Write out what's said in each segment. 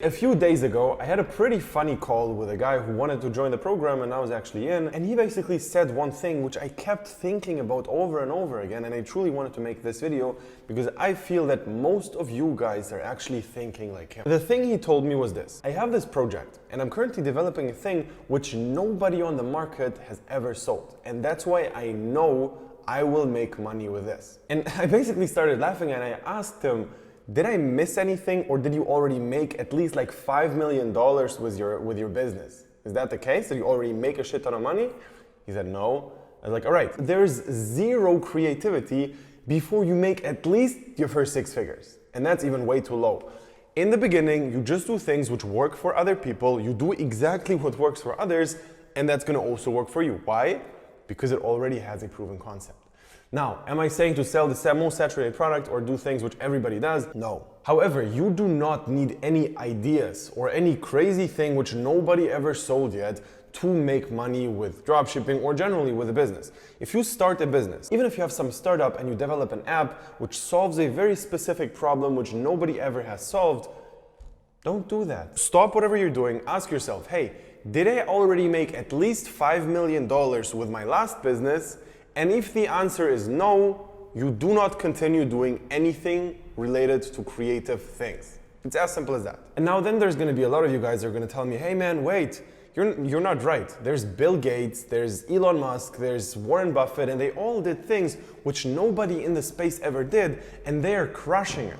A few days ago, I had a pretty funny call with a guy who wanted to join the program and I was actually in, and he basically said one thing which I kept thinking about over and over again, and I truly wanted to make this video because I feel that most of you guys are actually thinking like him. The thing he told me was this: I have this project and I'm currently developing a thing which nobody on the market has ever sold, and that's why I know I will make money with this. And I basically started laughing and I asked him, did I miss anything, or did you already make at least like $5 million with your business? Is that the case? Did you already make a shit ton of money? He said no. I was like, all right, there's zero creativity before you make at least your first 6 figures. And that's even way too low. In the beginning, you just do things which work for other people. You do exactly what works for others, and that's gonna also work for you. Why? Because it already has a proven concept. Now, am I saying to sell the most saturated product or do things which everybody does? No. However, you do not need any ideas or any crazy thing which nobody ever sold yet to make money with dropshipping or generally with a business. If you start a business, even if you have some startup and you develop an app which solves a very specific problem which nobody ever has solved, don't do that. Stop whatever you're doing, ask yourself, hey, did I already make at least $5 million with my last business? And if the answer is no, you do not continue doing anything related to creative things. It's as simple as that. And now then there's gonna be a lot of you guys that are gonna tell me, hey man, wait, you're not right. There's Bill Gates, there's Elon Musk, there's Warren Buffett, and they all did things which nobody in the space ever did, and they are crushing it.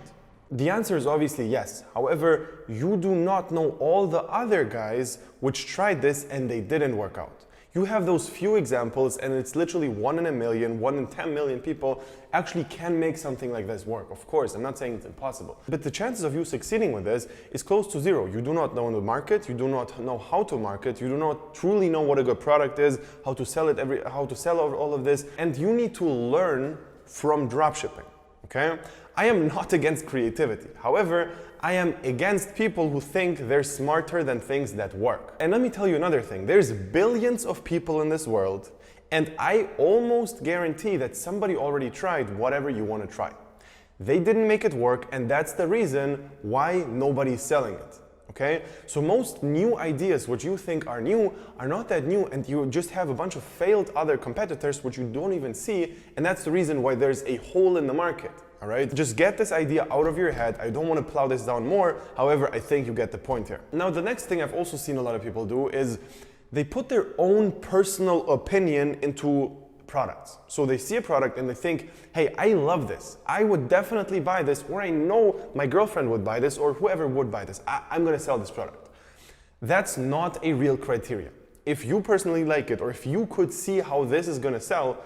The answer is obviously yes. However, you do not know all the other guys which tried this and they didn't work out. You have those few examples and it's literally 1 in a million, 1 in 10 million people actually can make something like this work. Of course, I'm not saying it's impossible, but the chances of you succeeding with this is close to zero. You do not know the market, you do not know how to market, you do not truly know what a good product is, how to sell it, how to sell all of this, and you need to learn from dropshipping, okay? I am not against creativity. However, I am against people who think they're smarter than things that work. And let me tell you another thing. There's billions of people in this world, and I almost guarantee that somebody already tried whatever you want to try. They didn't make it work, and that's the reason why nobody's selling it. Okay? So most new ideas which you think are new are not that new, and you just have a bunch of failed other competitors which you don't even see, and that's the reason why there's a hole in the market. All right, just get this idea out of your head. I don't want to plow this down more. However, I think you get the point here. Now, the next thing I've also seen a lot of people do is they put their own personal opinion into products. So they see a product and they think, hey, I love this. I would definitely buy this, or I know my girlfriend would buy this, or whoever would buy this. I'm going to sell this product. That's not a real criteria. If you personally like it, or if you could see how this is going to sell,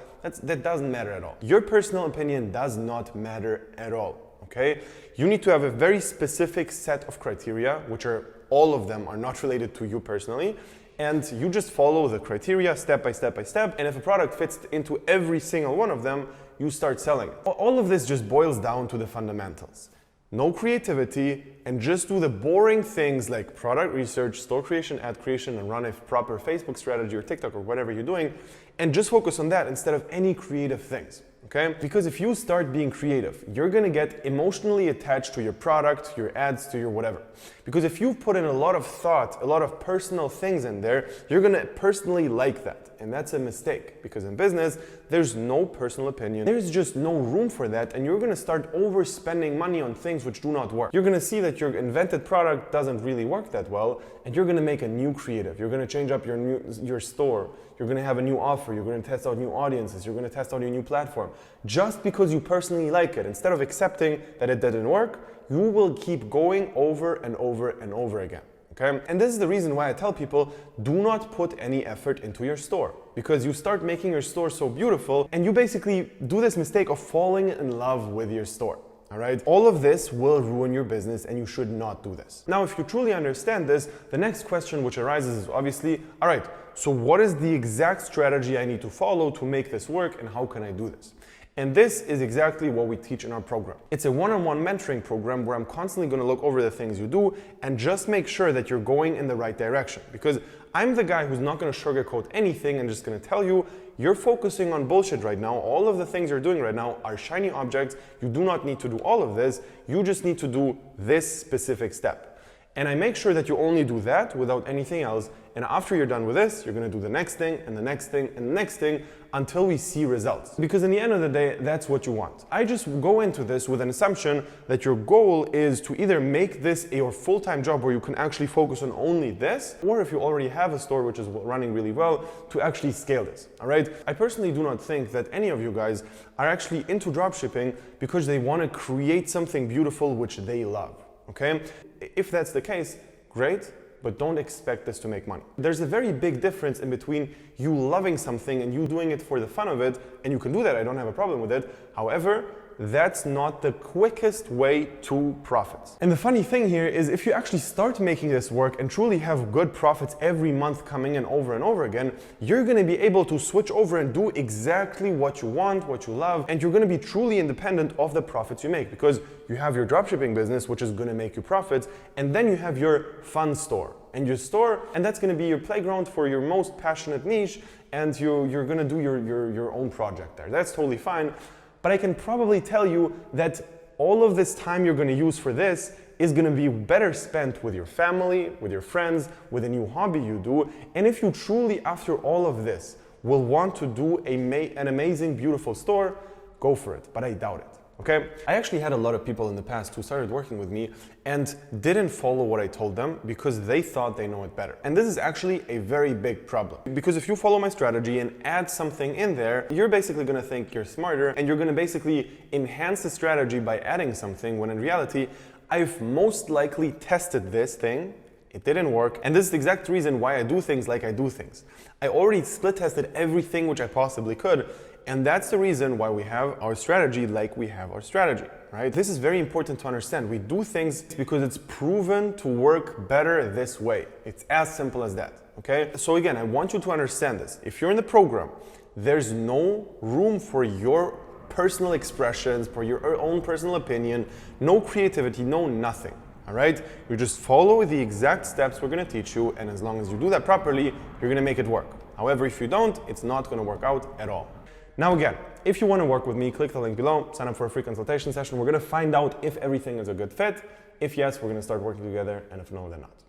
that doesn't matter at all. Your personal opinion does not matter at all, okay? You need to have a very specific set of criteria, which are, all of them are not related to you personally, and you just follow the criteria step by step by step, and if a product fits into every single one of them, you start selling it. All of this just boils down to the fundamentals. No creativity, and just do the boring things like product research, store creation, ad creation, and run a proper Facebook strategy or TikTok or whatever you're doing, and just focus on that instead of any creative things, okay? Because if you start being creative, you're gonna get emotionally attached to your product, your ads, to your whatever. Because if you've put in a lot of thought, a lot of personal things in there, you're gonna personally like that. And that's a mistake, because in business, there's no personal opinion. There's just no room for that, and you're gonna start overspending money on things which do not work. You're gonna see that your invented product doesn't really work that well, and you're gonna make a new creative. You're gonna change up your store. You're gonna have a new offer. You're gonna test out new audiences. You're gonna test out your new platform. Just because you personally like it, instead of accepting that it didn't work, you will keep going over and over and over again. Okay? And this is the reason why I tell people, do not put any effort into your store, because you start making your store so beautiful and you basically do this mistake of falling in love with your store. All right? All of this will ruin your business and you should not do this. Now, if you truly understand this, the next question which arises is obviously, all right, so what is the exact strategy I need to follow to make this work, and how can I do this? And this is exactly what we teach in our program. It's a one-on-one mentoring program where I'm constantly going to look over the things you do and just make sure that you're going in the right direction. Because I'm the guy who's not going to sugarcoat anything and just going to tell you, you're focusing on bullshit right now. All of the things you're doing right now are shiny objects. You do not need to do all of this. You just need to do this specific step. And I make sure that you only do that without anything else. And after you're done with this, you're gonna do the next thing and the next thing and the next thing until we see results. Because in the end of the day, that's what you want. I just go into this with an assumption that your goal is to either make this your full-time job where you can actually focus on only this, or if you already have a store which is running really well, to actually scale this, all right? I personally do not think that any of you guys are actually into dropshipping because they wanna create something beautiful which they love, okay? If that's the case, great, but don't expect this to make money. There's a very big difference in between you loving something and you doing it for the fun of it, and you can do that, I don't have a problem with it. However, that's not the quickest way to profits. And the funny thing here is if you actually start making this work and truly have good profits every month coming in over and over again, you're gonna be able to switch over and do exactly what you want, what you love, and you're gonna be truly independent of the profits you make because you have your dropshipping business, which is gonna make you profits, and then you have your fun store. And your store, and that's gonna be your playground for your most passionate niche, and you're gonna do your own project there. That's totally fine. But I can probably tell you that all of this time you're gonna use for this is gonna be better spent with your family, with your friends, with a new hobby you do. And if you truly, after all of this, will want to do an amazing, beautiful store, go for it, but I doubt it. Okay? I actually had a lot of people in the past who started working with me and didn't follow what I told them because they thought they know it better. And this is actually a very big problem. Because if you follow my strategy and add something in there, you're basically gonna think you're smarter and you're gonna basically enhance the strategy by adding something when in reality, I've most likely tested this thing, it didn't work, and this is the exact reason why I do things like I do things. I already split tested everything which I possibly could, and that's the reason why we have our strategy like we have our strategy, right? This is very important to understand. We do things because it's proven to work better this way. It's as simple as that, okay? So again, I want you to understand this. If you're in the program, there's no room for your personal expressions, for your own personal opinion, no creativity, no nothing, all right? You just follow the exact steps we're gonna teach you, and as long as you do that properly, you're gonna make it work. However, if you don't, it's not gonna work out at all. Now again, if you want to work with me, click the link below, sign up for a free consultation session. We're going to find out if everything is a good fit. If yes, we're going to start working together, and if no, then not.